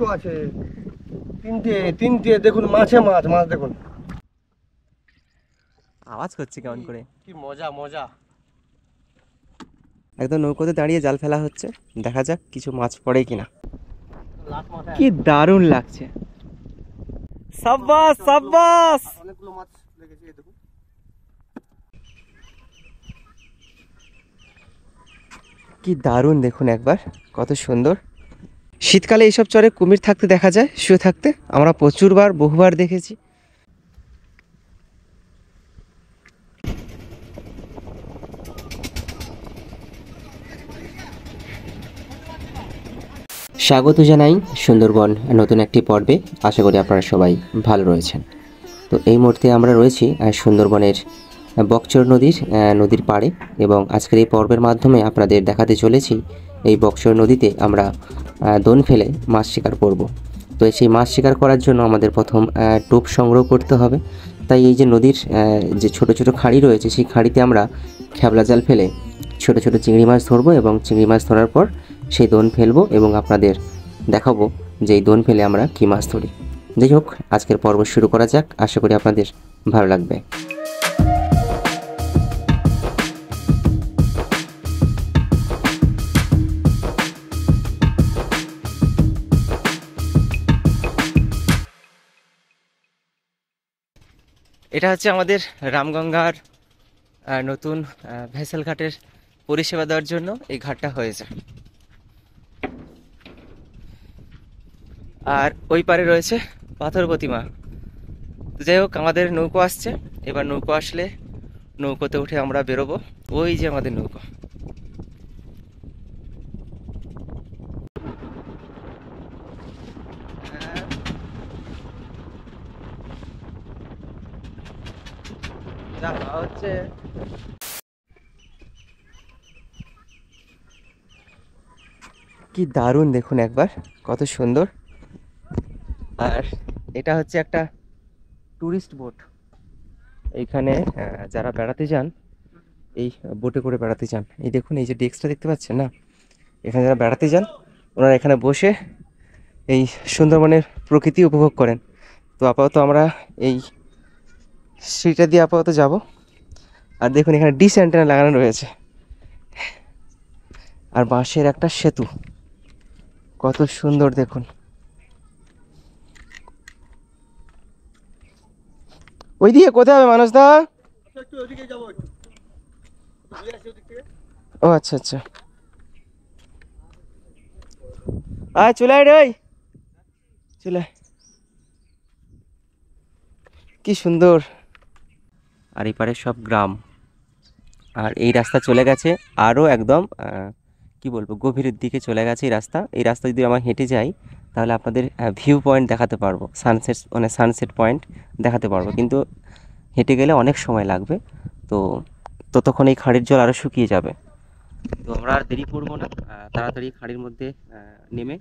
কত আছে, তিনটে তিনটে দেখুন, মাছে মাছ, মাছ দেখুন আওয়াজ করছে কেমন করে। কি মজা মজা। একদম নৌকোতে দাঁড়িয়ে জাল ফেলা হচ্ছে, দেখা যাক কিছু মাছ পড়ে কিনা। লাট মাছ কি দারুণ লাগছে। সাব্বাস সাব্বাস। অনেকগুলো মাছ লেগেছে, এই দেখুন। কি দারুণ দেখুন একবার, কত সুন্দর। শীতকালে এইসব চরে কুমির থাকতে দেখা যায়, শুয়ে থাকতে আমরা প্রচুরবার বহুবার দেখেছি। স্বাগত জানাই সুন্দরবন নতুন একটি পর্বে। আশা করি আপনারা সবাই ভালো রয়েছেন। তো এই মুহূর্তে আমরা রয়েছি সুন্দরবনের বকচর নদীর পাড়ে, এবং আজকের এই পর্বের মাধ্যমে আপনাদের দেখাতে চলেছি এই বকচর নদীতে আমরা দোন ফেলে মাছ শিকার করব। তো সেই মাছ শিকার করার জন্য আমাদের প্রথম টোপ সংগ্রহ করতে হবে। তাই এই যে নদীর যে ছোট ছোট খাঁড়ি রয়েছে, সেই খাঁড়িতে আমরা খেবলা জাল ফেলে ছোট ছোট চিংড়ি মাছ ধরবো, এবং চিংড়ি মাছ ধরার পর সেই দোন ফেলবো এবং আপনাদের দেখাবো যে এই দোন ফেলে আমরা কী মাছ ধরি। যাই হোক, আজকের পর্ব শুরু করা যাক, আশা করি আপনাদের ভালো লাগবে। এটা হচ্ছে আমাদের রামগঙ্গার নতুন ভেসেল ঘাটের পরিষেবা দেওয়ার জন্য এই ঘাটটা হয়েছে। আর ওই পারে রয়েছে পাথর প্রতিমা। যাই হোক, আমাদের নৌকো আসছে, এবার নৌকো আসলে নৌকোতে উঠে আমরা বেরোবো। ওই যে আমাদের নৌকো। হচ্ছে কি দারুণ দেখুন একবার, কত সুন্দর। আর এটা হচ্ছে একটা টুরিস্ট বোট। এইখানে যারা বেড়াতে যান, এই বোটে করে বেড়াতে যান। এই দেখুন, এই যে ডেস্কটা দেখতে পাচ্ছেন না, এখানে যারা বেড়াতে যান ওনারা এখানে বসে এই সুন্দরবনের প্রকৃতি উপভোগ করেন। তো আপাতত আমরা এই সিঁড়িটা দিয়ে আপাতত যাব। আর দেখুন, এখানে ডিশ অ্যান্টেনা লাগানো রয়েছে, আর বাঁশের একটা সেতু, কত সুন্দর দেখুন। ওইদিকে কোথায় হবে মানুষদা? ও আচ্ছা আচ্ছা, আয় চলে আয় রে, চলে আয়। কি সুন্দর। আর এই পারে সব গ্রাম, আর এই রাস্তা চলে গেছে আরও একদম কি বলবো, গভীরের দিকে চলে গেছে এই রাস্তা। এই রাস্তা যদি আমরা হেঁটে যাই তাহলে আপনাদের ভিউ পয়েন্ট দেখাতে পারবো, সানসেট মানে সানসেট পয়েন্ট দেখাতে পারবো, কিন্তু হেঁটে গেলে অনেক সময় লাগবে। তো ততক্ষণ এই খাঁড়ির জল আরও শুকিয়ে যাবে। তো আমরা আর দেরি করবো না, তাড়াতাড়ি খাঁড়ির মধ্যে নেমে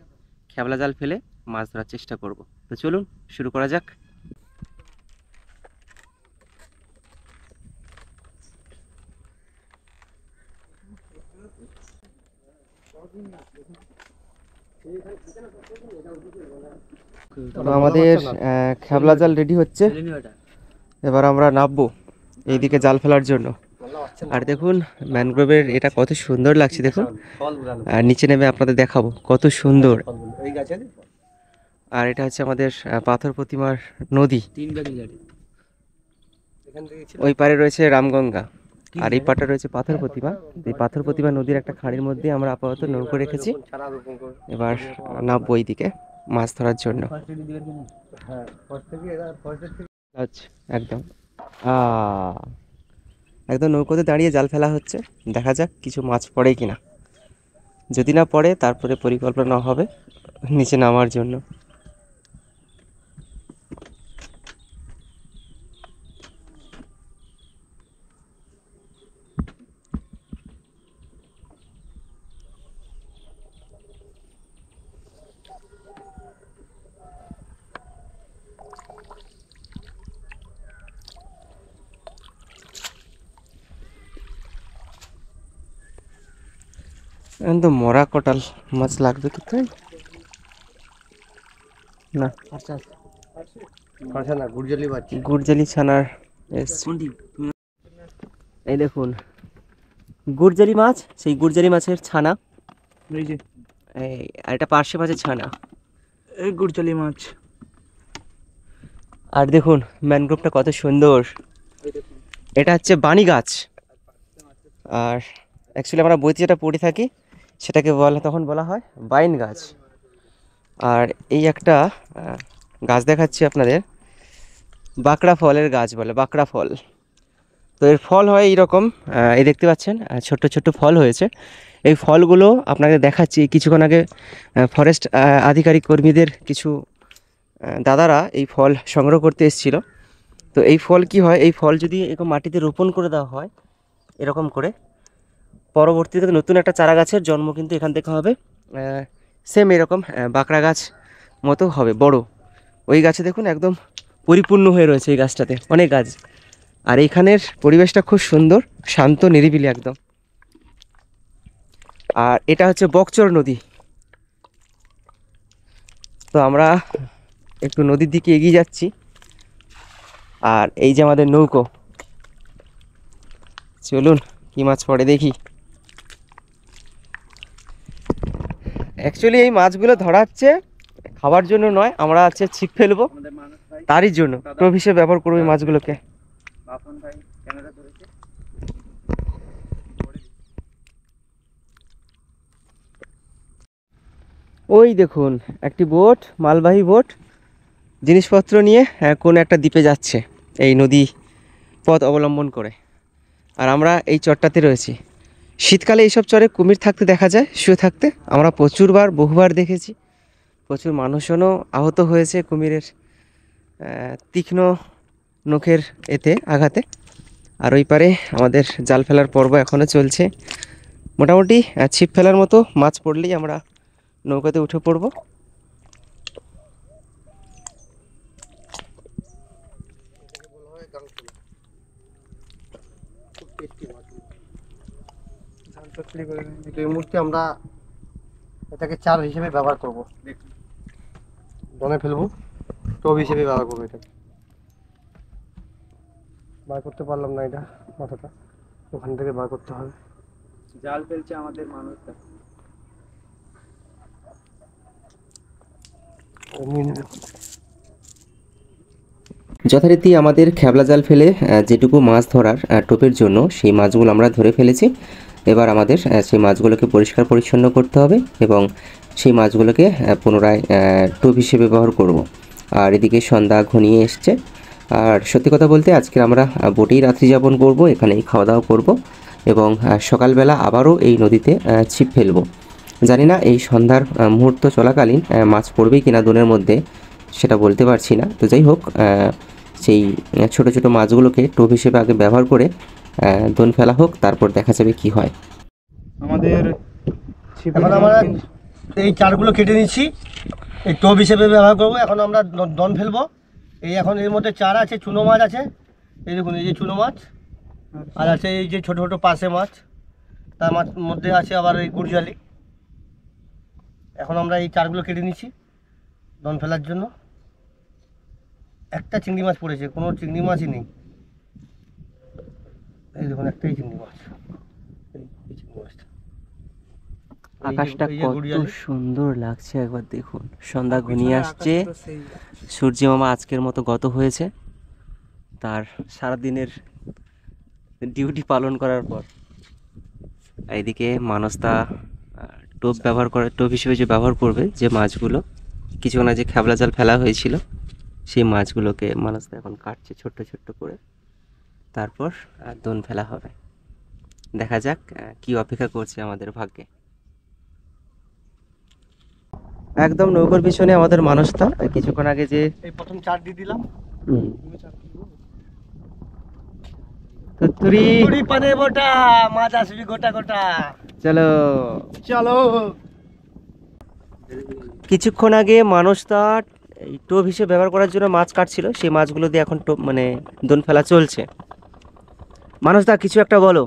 খেবলা জাল ফেলে মাছ ধরার চেষ্টা করব। তো চলুন শুরু করা যাক। তো আমাদের খেবলা জাল রেডি হচ্ছে, এবার আমরা নামবো এইদিকে জাল ফেলার জন্য। আর দেখুন ম্যানগ্রোভের এটা কত সুন্দর লাগছে দেখুন, আর নিচে নেমে আপনাদের দেখাবো কত সুন্দর। আর এটা হচ্ছে আমাদের পাথর প্রতিমার নদী। ওই পারে রয়েছে রামগঙ্গা, আর এই পাটা রয়েছে পাথর প্রতিমা। এই পাথর প্রতিমা নদীর একটা খাঁড়ির মধ্যে আমরা আপাতত নৌকো রেখেছি, এবার নামবো এইদিকে মাছ ধরার জন্য। আচ্ছা, একদম একদম নৌকোতে দাঁড়িয়ে জাল ফেলা হচ্ছে, দেখা যাক কিছু মাছ পড়ে কিনা। যদি না পড়ে তারপরে পরিকল্পনা হবে নিচে নামার জন্য। এখন তো মরা কটাল মাছ লাগবে কোথায়? না, পারছে না, গুড়জালি বাচ্চা। গুড়জালি ছানার এই দেখুন গুড়জালি মাছ, সেই গুড়জালি মাছের ছানা, এই যে এই আর এটা পার্শে মাছের ছানা। এই গুড়চালি মাছ। আর দেখুন ম্যানগ্রোভটা কত সুন্দর, এটা হচ্ছে বাণী গাছ। আর অ্যাকচুয়ালি আমরা বইতে যেটা পড়ে থাকি সেটাকে তখন বলা হয় বাইন গাছ। আর এই একটা গাছ দেখাচ্ছি আপনাদের, বাঁকড়া ফলের গাছ বলে, বাঁকড়া ফল। তো এর ফল হয় এইরকম, এই দেখতে পাচ্ছেন ছোট্ট ছোট্ট ফল হয়েছে। এই ফলগুলো আপনাকে দেখাচ্ছি, কিছুক্ষণ আগে ফরেস্ট আধিকারিক কর্মীদের কিছু দাদারা এই ফল সংগ্রহ করতে এসেছিল। তো এই ফল কি হয়, এই ফল যদি এরকম মাটিতে রোপণ করে দেওয়া হয় এরকম করে, পরবর্তীতে নতুন একটা চারা গাছের জন্ম কিন্তু এখান থেকে হবে। সেম এরকম বাঁকড়া গাছ মতো হবে বড়। ওই গাছে দেখুন একদম পরিপূর্ণ হয়ে রয়েছে এই গাছটাতে, অনেক গাছ। আর এখানের পরিবেশটা খুব সুন্দর, শান্ত, নিরিবিলি একদম। আর এটা হচ্ছে বকচর নদী। তো আমরা একটু নদীর দিকে এগিয়ে যাচ্ছি। আর এই যে আমাদের নৌকো, চলুন কি মাছ পড়ে দেখি। অ্যাকচুয়ালি এই মাছগুলো ধরা হচ্ছে খাবার জন্য নয়, আমরা হচ্ছে ছিপ ফেলবো তারই জন্য, টোপ হিসেবে ব্যবহার করবো এই মাছগুলোকে। ওই দেখুন একটি বোট, মালবাহী বোট, জিনিসপত্র নিয়ে কোন একটা দ্বীপে যাচ্ছে এই নদী পথ অবলম্বন করে। আর আমরা এই চরটাতে রয়েছি। শীতকালে এইসব চরে কুমির থাকতে দেখা যায়, শুয়ে থাকতে। আমরা বহুবার দেখেছি। প্রচুর মানুষজনও আহত হয়েছে কুমিরের তীক্ষ্ণ নখের আঘাতে। আর ওই পারে আমাদের জাল ফেলার পর্ব এখনও চলছে। মোটামুটি ছিপ ফেলার মতো মাছ পড়লেই আমরা নৌকাতে উঠে পড়ব। এই মুহূর্তে আমরা এটাকে চার হিসেবে ব্যবহার করব, দনে ফেলবো, টোপ হিসেবে ব্যবহার করবো। এটাকে বার করতে পারলাম না, এটা মাথাটা ওখান থেকে বার করতে হবে। জাল ফেলছে আমাদের মানুষটা। যথারীতি আমাদের খেবলা জাল ফেলে যেটুকু মাছ ধরার টোপের জন্য সেই মাছগুলো আমরা ধরে ফেলেছি। এবার আমাদের সেই মাছগুলোকে পরিষ্কার পরিচ্ছন্ন করতে হবে এবং সেই মাছগুলোকে পুনরায় টোপ হিসেবে ব্যবহার করব। আর এদিকে সন্ধ্যা ঘনিয়ে এসছে। আর সত্যি কথা বলতে আজকে আমরা বোটেই রাত্রি যাপন করব, এখানেই খাওয়া দাওয়া করব এবং সকালবেলা আবারও এই নদীতে ছিপ ফেলবো। জানি না এই সন্ধ্যার মুহূর্ত চলাকালীন মাছ পড়বে কিনা দোনের মধ্যে, সেটা বলতে পারছি না। তো যাই হোক, সেই ছোট ছোট মাছগুলোকে টোপ হিসেবে আগে ব্যবহার করে দোন ফেলা হোক, তারপর দেখা যাবে কি হয়। আমাদের এখন আমরা এই চারগুলো কেটে নিচ্ছি, এই টোপ হিসেবে ব্যবহার করবো। এখন আমরা দন ফেলবো। এই এখন এর মধ্যে চার আছে, চুনো মাছ আছে, এই দেখুন এই যে চুনো মাছ, আর আছে এই যে ছোটো ছোটো পাশে মাছ, তার মধ্যে আছে আবার এই গুড়জালি। এখন আমরা এই চারগুলো কেটে নিচ্ছি দন ফেলার জন্য। একটা চিংড়ি মাছ পড়েছে, কোনো চিংড়ি মাছই নেই। এই দেখুন একটাই চিংড়ি মাছ, এই চিংড়ি মাছটা। আকাশটা কত সুন্দর লাগছে একবার দেখুন, সন্ধ্যা ঘনিয়ে আসছে। সূর্য মামা আজকের মতো গত হয়েছে তার সারাদিনের ডিউটি পালন করার পর। এইদিকে মানসদা টোপ হিসেবে যে ব্যবহার করবে যে মাছগুলো, কিছুক্ষণ আগে খেবলা জাল ফেলা হয়েছিল, সেই মাছগুলোকে মানসদা এখন কাটছে ছোট্ট ছোট্ট করে, তারপর দোন ফেলা হবে। দেখা যাক কি অপেক্ষা করছে আমাদের ভাগ্যে। একদম নৌকোর পিছনে আমাদের মানুষটা কিছুক্ষণ আগে যে এই প্রথম চার দিয়ে দিলাম। তুত্তুরি পানে গোটা মাছ আসবি গোটা গোটা। চলো চলো। কিছুক্ষণ আগে মানুষটা এই টোপ হিসেবে ব্যবহার করার জন্য মাছ কাটছিল, সেই মাছগুলো দিয়ে এখন টোপ মানে দোন ফেলা চলছে। মানুষদা কিছু একটা বলো।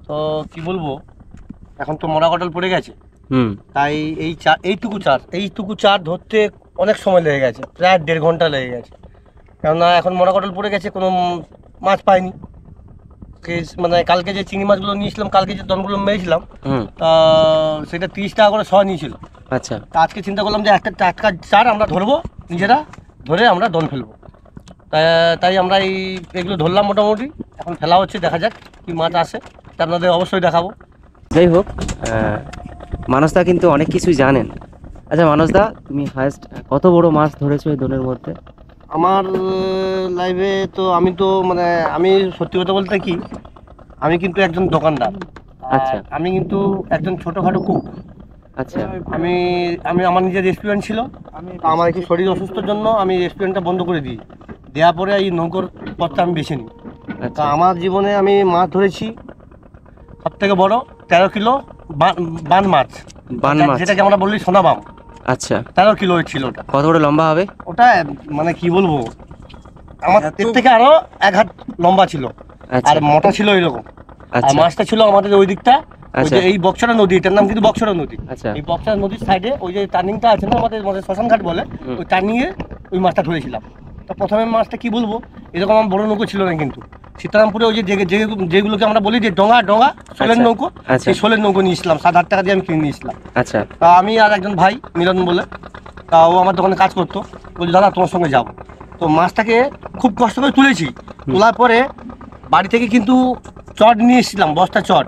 তো কি বলবো, এখন তো মরা কটল পড়ে গেছে, হুম। তাই এইটুকু চার ধরতে অনেক সময় লেগে গেছে, প্রায় 1.5 ঘন্টা লেগে গেছে। কেননা এখন মরা কটল পড়ে গেছে, কোনো মাছ পাইনি। মানে কালকে যে চিংড়ি মাছগুলো নিয়েছিলাম, কালকে যে দনগুলো মেরেছিলাম, হুম। সেটা 30 টাকা করে শ নিয়েছিল। আচ্ছা। তা আজকে চিন্তা করলাম যে একটা টাটকা চার আমরা ধরবো, নিজেরা ধরে আমরা দন ফেলবো। তাই আমরা এগুলো ধরলাম মোটামুটি। এখন ফেলা হচ্ছে, দেখা যাক কি মাছ আসে, তা আপনাদের অবশ্যই দেখাবো। যাই হোক, মানসদা কিন্তু অনেক কিছুই জানেন। আচ্ছা মানসদা, তুমি হায়েস্ট কত বড় মাছ ধরেছো এই দোনের মধ্যে? আমার লাইফে তো আমি সত্যি কথা বলতে কি, আমি কিন্তু একজন দোকানদার। আচ্ছা। আমি কিন্তু একজন ছোটোখাটো কুক। আচ্ছা। আমি আমি আমার নিজের রেস্টুরেন্ট ছিল, তা আমার একটু শরীর অসুস্থর জন্য আমি রেস্টুরেন্টটা বন্ধ করে দিই। দেওয়ার পরে এই নৌকোর পথটা আমি বেছে নিই। তা আমার জীবনে আমি মাছ ধরেছি সব থেকে বড় 13 কিলো বান মাছ, যেটাকে আমরা বলি সোনাবাম। আচ্ছা। 13 কিলো ছিল ওটা। কত বড় লম্বা হবে ওটা? মানে কি বলবো, আমার এর থেকে আরো 1 হাত লম্বা ছিল, আর মোটা ছিল এরকম। আর মাছটা ছিল আমাদের ওই দিকটা, ওই যে এই বক্সরা নদী, এটার নাম কিন্তু বক্সরা নদী। এই বক্সরা নদীর সাইডে ওই যে টার্নিংটা আছে না, আমাদের শ্মশান ঘাট বলে, ওই টার্নিংয়ে ওই মাছটা ধরেছিলাম। তো প্রথমে মাছটা কি বলবো, এরকম আমার বড় নৌকো ছিল না, কিন্তু সীতারামপুরে ওই যে যেগুলোকে আমরা বলি যে ডোঙা শোলের নৌকো, সেই শোলের নৌকো নিয়েছিলাম, 7,000 টাকা দিয়ে আমি কিনে নিয়েছিলাম। আচ্ছা। তা আমি আর একজন ভাই মিলন বলে, তা ও আমার দোকানে কাজ করতো, বলছি দাদা তোমার সঙ্গে যাবো। তো মাছটাকে খুব কষ্ট করে তুলেছি। তোলার পরে বাড়ি থেকে কিন্তু চট নিয়ে এসেছিলাম, বস্তা চট।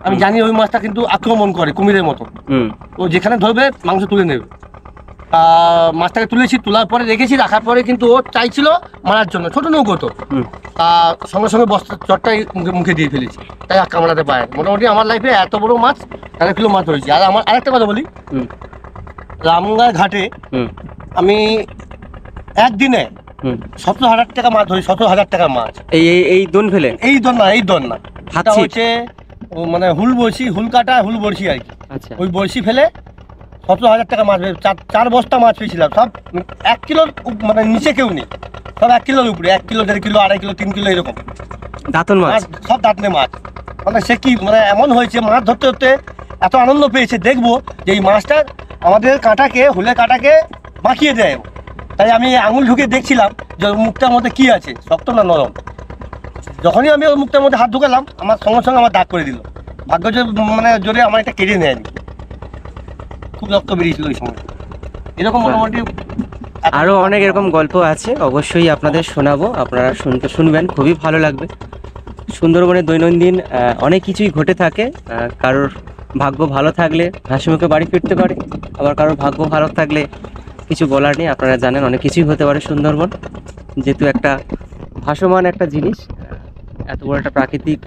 আমি জানি ওই মাছটা কিন্তু আক্রমণ করে কুমিরের মতো, ও যেখানে ধরবে মাংস তুলে নেবে। মাছটাকে তুলেছি, তোলার পরে রেখেছি, রাখার পরে কিন্তু ও চাইছিল মারার জন্য, ছোট নৌকো তো, সঙ্গে সঙ্গে বস্তা চটটাই মুখে দিয়ে ফেলেছি, তাই আর কামড়াতে পারে। মোটামুটি আমার লাইফে এত বড় মাছ 13 কিলো মাছ ধরেছি। আর আমার আরেকটা কথা বলি, রামগড় ঘাটে আমি একদিনে 17,000 টাকা মাছ ধরি, 17,000 টাকার মাছ। এই দোন ফেলে? এই দোন না, এটা হচ্ছে মানে হুল কাটা হুল বড়শি আর কি। ওই বড়শি ফেলে 17,000 টাকা মাছ, 4 বস্তা মাছ পেয়েছিলাম। সব 1 কিলোর মানে নিচে কেউ নেই, সব 1 কিলোর উপরে, 1 কিলো 1.5 কিলো 2.5 কিলো 3 কিলো এরকম দাঁতন মাছ, সব দাঁতনে মাছ। মানে সে কি মানে এমন হয়েছে, মাছ ধরতে ধরতে এত আনন্দ পেয়েছে, দেখবো যে এই মাছটা আমাদের হুলের কাঁটাকে বাঁকিয়ে দেয়। তাই আমি আঙুল ঢুকে দেখছিলাম যে মুখটার মধ্যে কি আছে, শক্ত না নরম। যখনই আমি ওই মুখটার মধ্যে হাত ঢুকালাম, আমার সঙ্গে সঙ্গে আমার দাগ করে দিল। ভাগ্য মানে জোরে আমার একটা কেটে নেয়নি, খুব রক্ত বেরিয়েছিল ওই সময়। এরকম মোটামুটি আরও অনেক এরকম গল্প আছে, অবশ্যই আপনাদের শোনাবো, আপনারা শুনবেন, খুবই ভালো লাগবে। সুন্দরবনে দৈনন্দিন অনেক কিছুই ঘটে থাকে। কারোর ভাগ্য ভালো থাকলে হাসিমুখে বাড়ি ফিরতে পারে, আবার কারোর ভাগ্য ভালো থাকলে কিছু বলার নেই। আপনারা জানেন অনেক কিছুই হতে পারে সুন্দরবন, যেহেতু একটা ভাসমান একটা জিনিস, এত বড় একটা প্রাকৃতিক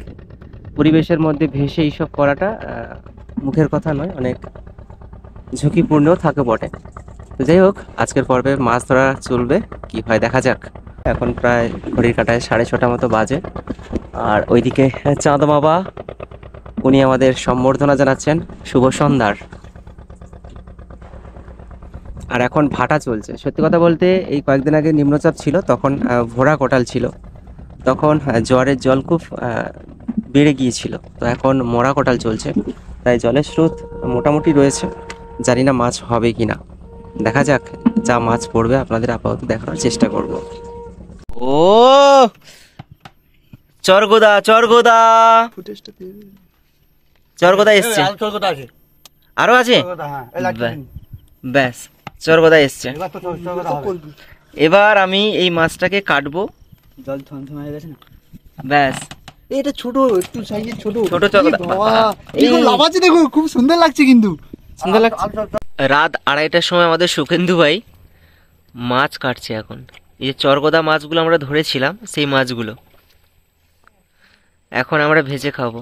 পরিবেশের মধ্যে ভেসে এইসব করাটা মুখের কথা নয়, অনেক ঝুঁকিপূর্ণও থাকে বটে। তো যাই হোক, আজকের পর্বে মাছ ধরা চলবে, কি হয় দেখা যাক। এখন প্রায় ঘড়ির কাঁটায় 6:30 মতো বাজে, আর ওইদিকে চাঁদ বাবা, উনি আমাদের সম্বর্ধনা জানাচ্ছেন শুভ সন্ধ্যার। আর এখন ভাটা চলছে। সত্যি কথা বলতে এই কয়েকদিন আগে নিম্নচাপ ছিল, তখন ভোরা কোটাল ছিল, তখন জোয়ারের জল খুব বেড়ে গিয়েছিল। তো এখন মরা কোটাল চলছে, তাই জলের স্রোত মোটামুটি রয়েছে। জানি না মাছ হবে কি না, দেখা যাক। যা মাছ পড়বে আপনাদের আপাতত দেখানোর চেষ্টা করব। ও চরগোদা এসছে, আরো আছে, ব্যাস চরগোদা এসছে। এবার আমি এই মাছটাকে কাটবো, জল থমথমে হয়ে গেছে না, ব্যাস। এটা ছোট, একটু সাইজের ছোট চরগোদা, এই লাভ আছে, দেখো খুব সুন্দর লাগছে, কিন্তু সুন্দর লাগছে। রাত 2:30টার সময় আমাদের সুখেন্দু ভাই মাছ কাটছে। এখন এই যে চরগোদা মাছগুলো আমরা ধরেছিলাম, সেই মাছগুলো এখন আমরা ভেজে খাবো।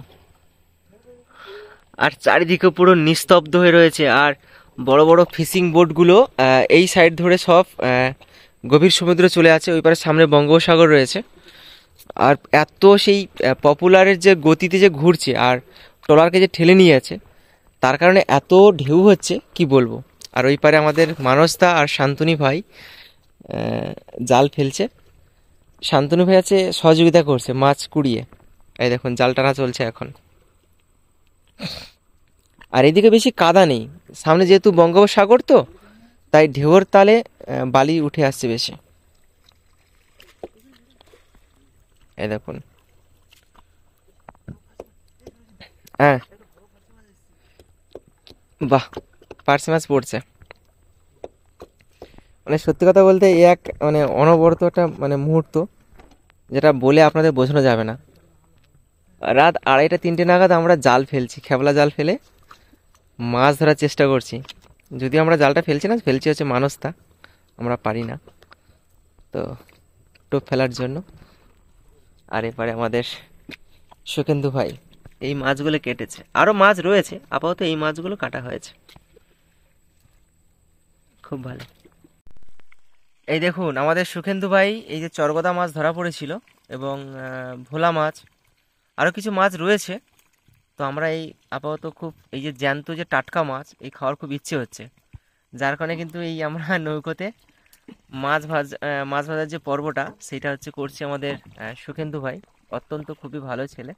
আর চারিদিকে পুরো নিস্তব্ধ হয়ে রয়েছে, আর বড় বড় ফিশিং বোটগুলো এই সাইড ধরে সব গভীর সমুদ্রে চলে আছে। ওই পারে সামনে বঙ্গোপসাগর রয়েছে, আর এত সেই পপুলারের যে গতিতে যে ঘুরছে আর ট্রলারকে যে ঠেলে নিয়ে আছে, তার কারণে এত ঢেউ হচ্ছে কি বলবো। আর ওই পারে আমাদের মানসদা আর শান্তনু ভাই জাল ফেলছে। শান্তনু ভাই আছে সহযোগিতা করছে মাছ কুড়িয়ে। এই দেখুন জাল টানা চলছে এখন। আর এদিকে বেশি কাদা নেই, সামনে যেহেতু বঙ্গোপসাগর তো তাই ঢেউর তালে বালি উঠে আসছে বেশি। এই দেখুন, হ্যাঁ বাহ, পার্শে মাছ পড়ছে। মানে সত্যি কথা বলতে এক মানে অনবরত একটা মানে মুহূর্ত, যেটা বলে আপনাদের বোঝানো যাবে না। রাত 2:30-3টে নাগাদ আমরা জাল ফেলছি, খেবলা জাল ফেলে মাছ ধরার চেষ্টা করছি। যদি আমরা জালটা ফেলছি না, ফেলছি হচ্ছে মানস্তা, আমরা পারি না তো টোপ ফেলার জন্য। আর এবারে আমাদের সুকেন্দু ভাই এই মাছগুলো কেটেছে, আরও মাছ রয়েছে, আপাতত এই মাছগুলো কাটা হয়েছে। খুব ভালো। এই দেখুন আমাদের সুকেন্দু ভাই এই যে চরগদা মাছ ধরা পড়েছিল এবং ভোলা মাছ, আরও কিছু মাছ রয়েছে। তো আমরা এই আপাতত খুব এই যে জ্যান্ত যে টাটকা মাছ এই খাওয়ার খুব ইচ্ছে হচ্ছে, যার কারণে কিন্তু এই আমরা নৌকোতে মাছ ভাজার যে পর্বটা সেটা হচ্ছে করছি আমাদের সুকেন্দু ভাই, অত্যন্ত খুবই ভালো ছেলে।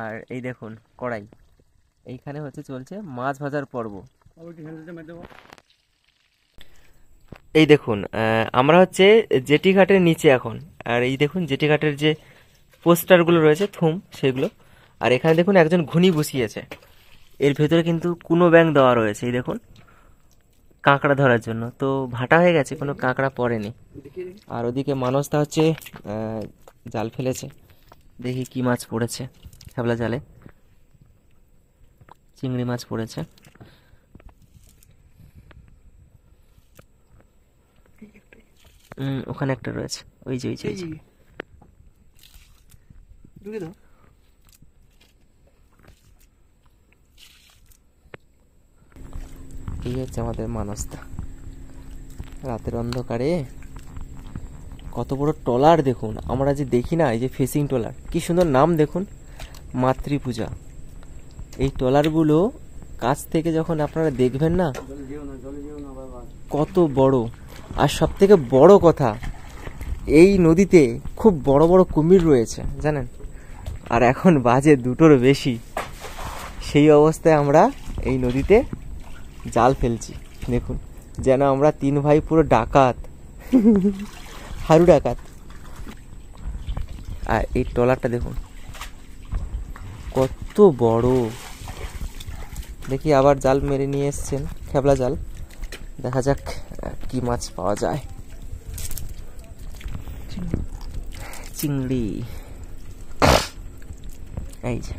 আর এই দেখুন কড়াই, এইখানে হচ্ছে চলছে মাছ ভাজার পর্ব। এই দেখুন আমরা হচ্ছে জেটি ঘাটের নিচে এখন, আর এই দেখুন জেটি ঘাটের যে পোস্টারগুলো রয়েছে থুম সেগুলো, আর এখানে দেখুন একজন ঘুনি বসিয়েছে, এর ভেতরে কিন্তু কুনো ব্যাং দেওয়া রয়েছে। এই দেখুন কাঁকড়া ধরার জন্য, তো ভাটা হয়ে গেছে, কোনো কাঁকড়া পড়েনি। আর ওদিকে মানসদা হচ্ছে জাল ফেলেছে, দেখি কি মাছ পড়েছে। খেবলা জালে চিংড়ি মাছ পড়েছে। ওখানে একটা রয়েছে, ওই যে এই হচ্ছে আমাদের মানসদা। রাতের অন্ধকারে কত বড় ট্রলার দেখুন, আমরা যে দেখি না এই যে ফিশিং ট্রলার, কি সুন্দর নাম দেখুন, মাতৃপূজা। এই ট্রলারগুলো কাছ থেকে যখন আপনারা দেখবেন না কত বড়, আর সব থেকে বড় কথা এই নদীতে খুব বড় বড় কুমির রয়েছে জানেন। আর এখন বাজে 2টোর বেশি, সেই অবস্থায় আমরা এই নদীতে জাল ফেলছি। দেখুন যেন আমরা 3 ভাই পুরো ডাকাত, হারু ডাকাত। আর এই ট্রলারটা দেখুন কত বড়, দেখি আবার জাল মেরে নিয়ে এসছেন, খেবলা জাল। দেখা যাক কি মাছ পাওয়া যায়। চিংড়ি, এই যে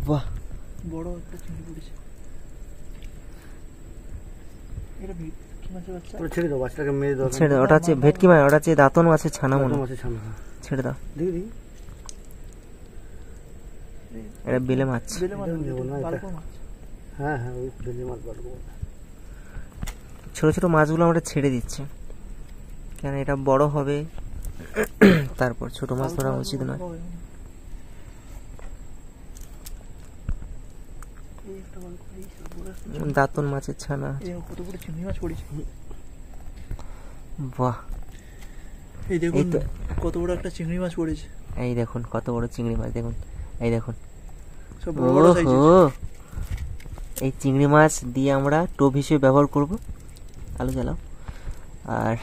বাহ, বড় একটা চিংড়ি পড়েছে। এটা ভেটকি মাছের বাচ্চা। ছেড়ে দাও, বাচ্চাটাকে মেরে দাও। ছেড়ে দাও, ওটা হচ্ছে ভেটকি মাছ, ওটা হচ্ছে দাঁতন মাছের ছানা মনে হয়। ছেড়ে দাও, দেখি এটা বেলে মাছ। হ্যাঁ হ্যাঁ, ওই বেলে মাছ বাড়বো। ছোট ছোট মাছগুলো আমরা ছেড়ে দিচ্ছি, কেন এটা বড় হবে, তারপর ছোট মাছ ধরা উচিত নয়। দাঁতন মাছের ছানা, কত বড় চিংড়ি মাছ পড়েছে। বাহ, এই দেখুন কত বড় একটা চিংড়ি মাছ পড়েছে। এই দেখুন কত বড় চিংড়ি মাছ, দেখুন এই দেখুন। সব বড় বড় সাইজের। এই চিংড়ি মাছ দিয়ে আমরা টোপ হিসেবে ব্যবহার করব। আলু জ্বালাও। আর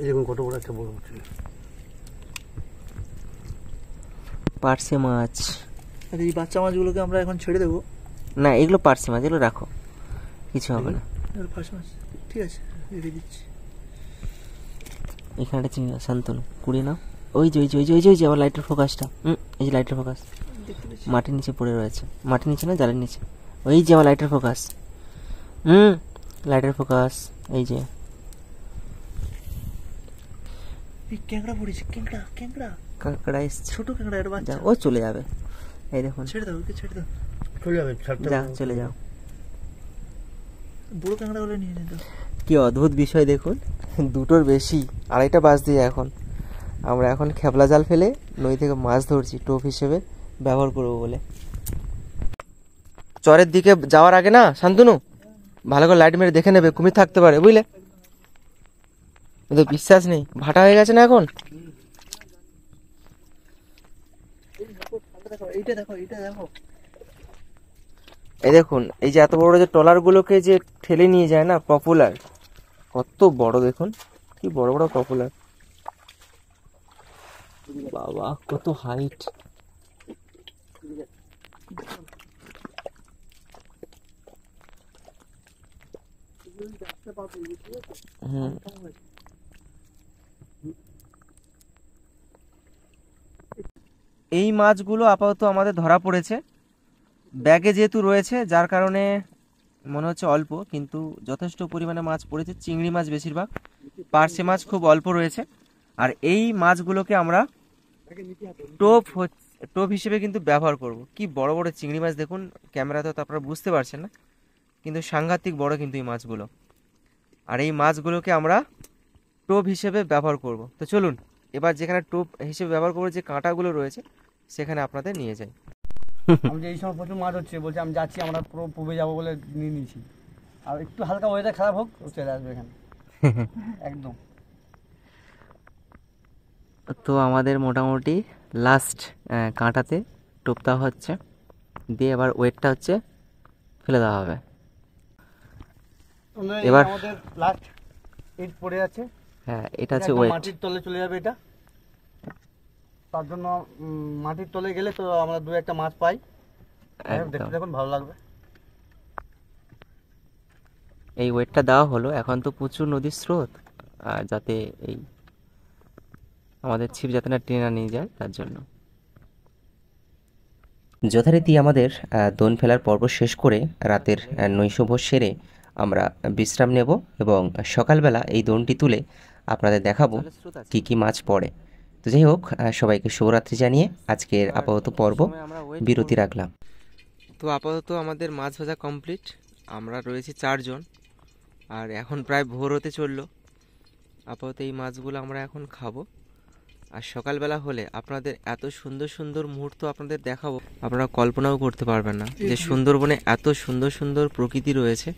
এই দেখুন কত বড় একটা বড় পার্শে মাছ। আর এই বাচ্চা মাছগুলোকে আমরা এখন ছেড়ে দেবো। না, এগুলো পার্শে মাছ, এগুলো রাখো, কিছু হবে না। পার্শে মাছ ঠিক আছে, রেখে দিচ্ছি। এখানে একটা চিংড়ি মাছ, শান্তনু কুড়িয়ে নাও। ওই যে ওই যে ওই যে ওই যে ওই যে আবার লাইটের ফোকাসটা, এই যে লাইটের ফোকাস মাটির নিচে পড়ে রয়েছে, মাটির নিচে না জালের নিচে, ওই যে আমার লাইটের ফোকাস, লাইটের ফোকাস, এই যে ক্যাংড়া পড়েছে, ক্যাংড়া ক্যাংড়া কাঁকড়া এসছে, ছোট ক্যাংড়া, এর বাচ্চা। ও চলে যাবে, এই দেখুন ছেড়ে দাও, ওকে ছেড়ে দাও, চলে যাবে, যা চলে যাও। বড় ক্যাংড়া হলে নিয়ে নিতে। কি অদ্ভুত বিষয় দেখুন, 2টোর বেশি, 2:30 বাজতে এখন। আমরা এখন খেবলা জাল ফেলে নদী থেকে মাছ ধরছি টোপ হিসেবে ব্যবহার করবো বলে। চরের দিকে যাওয়ার আগে না শান্তনু ভালো করে লাইট মেরে দেখে নেবে, কুমির থাকতে পারে বুঝলে। ওদের বিশ্বাস নেই, ভাটা হয়ে গেছে না এখন। এইটা দেখো, এইটা দেখো। এই দেখুন, এই যে এত বড় যে ট্রলার গুলোকে যে ঠেলে নিয়ে যায় না, পপুলার, কত বড় দেখুন, কি বড় বড় পপুলার, বাবা কত হাইট। এই মাছগুলো আপাতত আমাদের ধরা পড়েছে, ব্যাগে যেহেতু রয়েছে যার কারণে মনে হচ্ছে অল্প, কিন্তু যথেষ্ট পরিমাণে মাছ পড়েছে। চিংড়ি মাছ বেশিরভাগ, পার্শে মাছ খুব অল্প রয়েছে। আর এই মাছগুলোকে আমরা টোপ হিসেবে কিন্তু ব্যবহার করব। কি বড় বড় চিংড়ি মাছ দেখুন, ক্যামেরাতে তো আপনারা বুঝতে পারছেন না, কিন্তু সাংঘাতিক বড় কিন্তু এই মাছগুলো। আর এই মাছগুলোকে আমরা টোপ হিসেবে ব্যবহার করব। তো চলুন এবার যেখানে টোপ হিসেবে ব্যবহার করবো, যে কাঁটাগুলো রয়েছে সেখানে আপনাদের নিয়ে যাই। আমি যে এই সময় প্রচুর মাছ হচ্ছে, বলছি আমি যাচ্ছি, আমরা পুরো পূবে যাবো বলে নিয়ে নিয়েছি। আর একটু হালকা ওয়েদার খারাপ হোক, ও চলে আসবে এখানে একদম। তো আমাদের মোটামুটি লাস্ট কাঁটাতে টোপ দেওয়া হচ্ছে, দিয়ে এবার ওয়েটটা হচ্ছে ফেলে দেওয়া হবে। এবার আমাদের লাস্ট ইট পড়ে আছে, হ্যাঁ এটা হচ্ছে ওয়েট। মাটির তলে চলে যাবে এটা, তার জন্য মাটির তলে গেলে তো আমরা দু একটা মাছ পাই, দেখতে দেখুন ভালো লাগবে। এই ওয়েটটা দেওয়া হলো, এখন তো প্রচুর নদীর স্রোত, আর যাতে এই আমাদের ছিপ যাতে না টেনে নিয়ে যায় তার জন্য। যথারীতি আমাদের দোন ফেলার পর্ব শেষ করে রাতের নৈশভোজ সেরে আমরা বিশ্রাম নেব, এবং সকালবেলা এই দোনটি তুলে আপনাদের দেখাবো কি কি মাছ পড়ে। তো যাই হোক, সবাইকে শুভরাত্রি জানিয়ে আজকের আপাতত পর্ব বিরতি রাখলাম। তো আপাতত আমাদের মাছ ভাজা কমপ্লিট, আমরা রয়েছি 4 জন, আর এখন প্রায় ভোর হতে চললো। আপাতত এই মাছগুলো আমরা এখন খাবো, আর সকালবেলা হলে আপনাদের এত সুন্দর সুন্দর মুহূর্ত আপনাদের দেখাবো, আপনারা কল্পনাও করতে পারবেন না যে সুন্দরবনে এত সুন্দর সুন্দর প্রকৃতি রয়েছে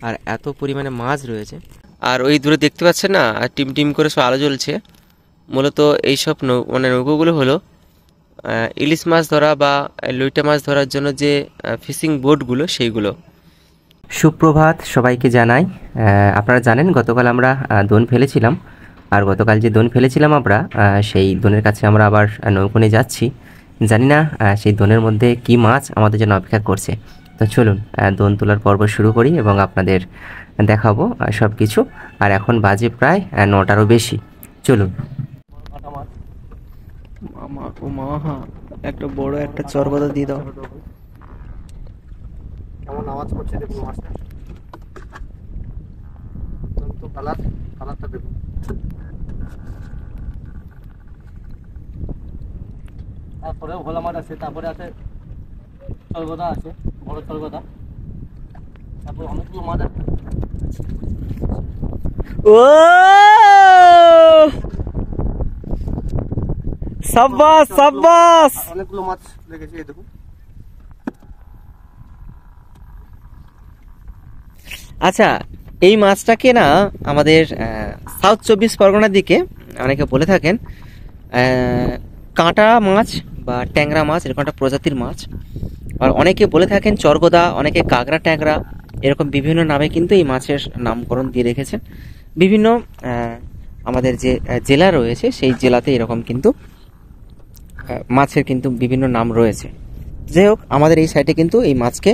আর এত পরিমাণে মাছ রয়েছে। আর ওই দূরে দেখতে পাচ্ছেন না, টিম টিম করে সব আলো জ্বলছে, মূলত এইসব নৌকোগুলো হলো ইলিশ মাছ ধরা বা লইটা মাছ ধরার জন্য যে ফিশিং বোটগুলো সেইগুলো। সুপ্রভাত সবাইকে জানাই। আপনারা জানেন গতকাল আমরা দোন ফেলেছিলাম, আর গতকাল যে দোন ফেলেছিলাম আমরা, সেই দোনের কাছে আমরা আবার নৌকো নিয়ে যাচ্ছি। জানি না সেই দোনের মধ্যে কি মাছ আমাদের জন্য অপেক্ষা করছে। তো চলুন দোন তোলার পর্ব শুরু করি এবং আপনাদের দেখাবো সব কিছু। আর এখন বাজে প্রায় 9টারও বেশি। চলুন। মামা ও মা, একটা বড় একটা চরগদা দিয়ে দাও। কেমন আওয়াজ করছে দেখুন মাছটা, তো কালারটা দেখুন। তারপরেও ভোলা মাছ আছে, তারপরে আছে চলগদা আছে, বড় চলগদা, তারপরে অনেকগুলো মাছ আছে। ও সাব্বাস সাব্বাস, অনেকগুলো মাছ লেগেছে, এই দেখুন। আচ্ছা, এই মাছটাকে না আমাদের সাউথ 24 পরগনার দিকে অনেকে বলে থাকেন কাঁটা মাছ বা ট্যাংরা মাছ, এরকম একটা প্রজাতির মাছ। আর অনেকে বলে থাকেন চরগদা, অনেকে কাঁকড়া ট্যাংরা, এরকম বিভিন্ন নামে কিন্তু এই মাছের নামকরণ দিয়ে রেখেছেন। বিভিন্ন আমাদের যে জেলা রয়েছে সেই জেলাতে এরকম কিন্তু মাছের কিন্তু বিভিন্ন নাম রয়েছে। যাই হোক, আমাদের এই সাইডে কিন্তু এই মাছকে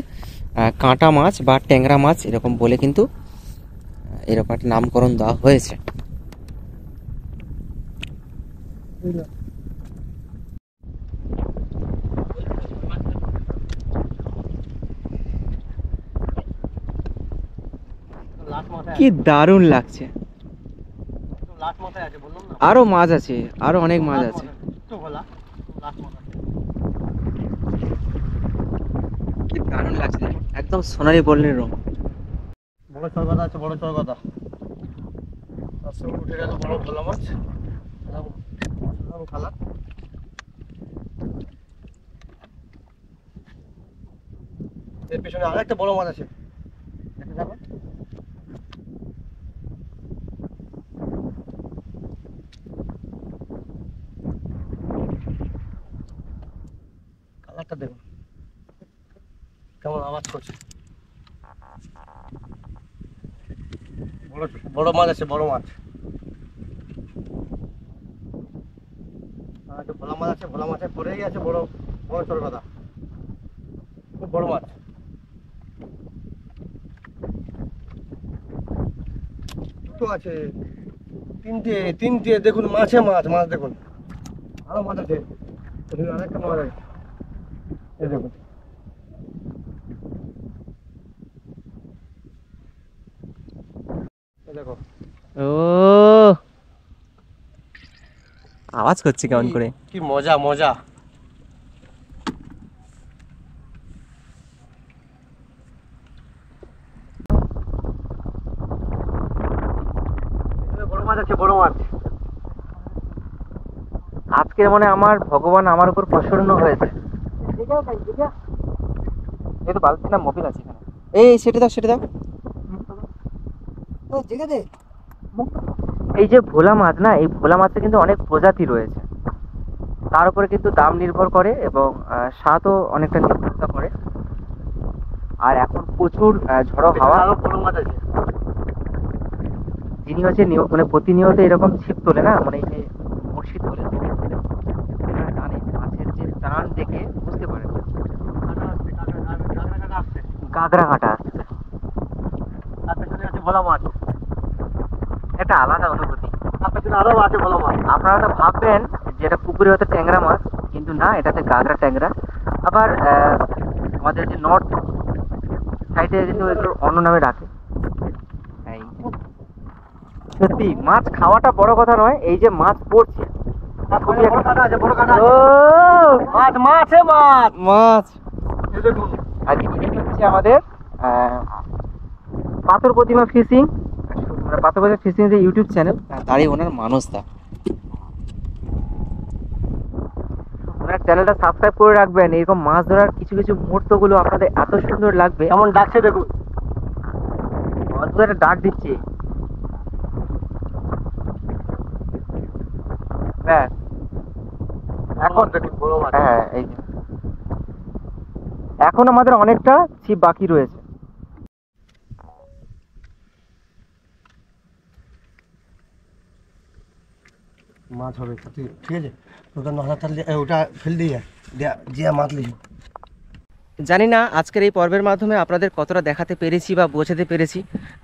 কাঁটা মাছ বা ট্যাংরা মাছ এরকম বলে কিন্তু এরকম একটা নামকরণ দেওয়া হয়েছে। কি দারুণ লাগছে, আরো মাছ আছে, আরো অনেক মাছ আছে। কি দারুণ লাগছে, একদম সোনালি বর্ণের রং। বড় চরগদা আছে, বড় চরগদা, তার সঙ্গে উঠে গেল বড় ভোলা মাছ, কালার। এর পেছনে আরেকটা বড় মাছ আছে, দেখতে থাকো। কালারটা দেখুন কেমন আওয়াজ করছে। বড় বড় মাছ আছে, বড় মাছ। আর একটা ভোলা মাছ আছে, ভোলা মাছের পরেই আছে বড় বড় চরগাদা, খুব বড় মাছ। দুটো আছে, তিনটে তিনটে, দেখুন মাছে মাছ, মাছ দেখুন আরো মাছ আছে, এখানে আরেকটা মাছ আছে, এই দেখুন। এই দেখো ও আওয়াজ করছে কেমন করে। কি মজা মজা। বড় মাছ আছে, বড় মাছ। আজকে মানে আমার ভগবান আমার উপর প্রসন্ন হয়েছে। এই তো বালতি না মোবিল আছে এখানে। এই সেটা দাও, সেটা দাও। এই যে ভোলা মাছ না, এই ভোলা মাছের কিন্তু অনেক প্রজাতি রয়েছে, তার উপরে কিন্তু দাম নির্ভর করে এবং স্বাদও অনেকটা নির্ভর করে। আর এখন প্রচুর ঝড়ো হাওয়া। আরো বড় মাছ আছে। যিনি হচ্ছে মানে প্রতিনিয়ত এরকম ছিপ তোলে না, মানে এই যে বড়শি তোলে, এনারা জানেন মাছের যে টান দেখে বুঝতে পারেন গাগরা কাটা আসছে। তার পেছনে আছে ভোলা মাছ, একটা আলাদা অনুভূতি। তার পেছনে আরো আছে ভোলা মাছ। আপনারা তো ভাববেন যে এটা পুকুরে হয়তো ট্যাংরা মাছ, কিন্তু না, এটাতে গাগরা ট্যাংরা। আবার আমাদের যে নর্থ সাইডে কিন্তু এগুলো অন্য নামে ডাকে। এই সত্যি মাছ খাওয়াটা বড় কথা নয়, এই যে মাছ পড়ছে খুবই বড় কাটা আছে, বড় কাটা ও আছে। মাছ মাছে মাছ। মাছ। এই দেখুন আর এই হচ্ছে আমাদের পাথর প্রতিমা ফিশিং, পাথর প্রতিমা ফিশিং যে ইউটিউব চ্যানেল, তারই ওনার মানসদা। ওনার চ্যানেলটা সাবস্ক্রাইব করে রাখবেন, এরকম মাছ ধরার কিছু কিছু মুহূর্তগুলো আপনাদের এত সুন্দর লাগবে। কেমন ডাকছে দেখুন, অদ্ভুত একটা ডাক দিচ্ছে। ব্যাস, এখন দেখুন বড় মাছ। হ্যাঁ এই যে। এখন আমাদের অনেকটা ছিপ বাকি রয়েছে। মাছ হবে ঠিক আছে, ওটা নহাতাল ওটা ফেল দিয়ে যে মাছ লিখি। জানি না আজকের এই পর্বের মাধ্যমে আপনাদের কতটা দেখাতে পেরেছি বা বোঝাতে পেরেছি।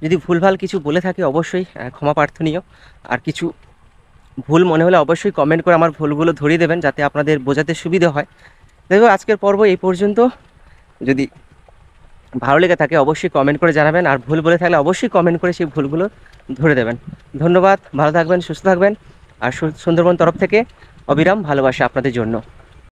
যদি ভুলভাল কিছু বলে থাকি অবশ্যই ক্ষমা প্রার্থনীয়। আর কিছু ভুল মনে হলে অবশ্যই কমেন্ট করে আমার ভুলগুলো ধরিয়ে দেবেন, যাতে আপনাদের বোঝাতে সুবিধা হয়। দেখো আজকের পর্ব এই পর্যন্ত। যদি ভালো লেগে থাকে অবশ্যই কমেন্ট করে জানাবেন, আর ভুল বলে থাকলে অবশ্যই কমেন্ট করে সেই ভুলগুলো ধরে দেবেন। ধন্যবাদ, ভালো থাকবেন, সুস্থ থাকবেন। আর সুন্দরবন তরফ থেকে অবিরাম ভালোবাসা আপনাদের জন্য।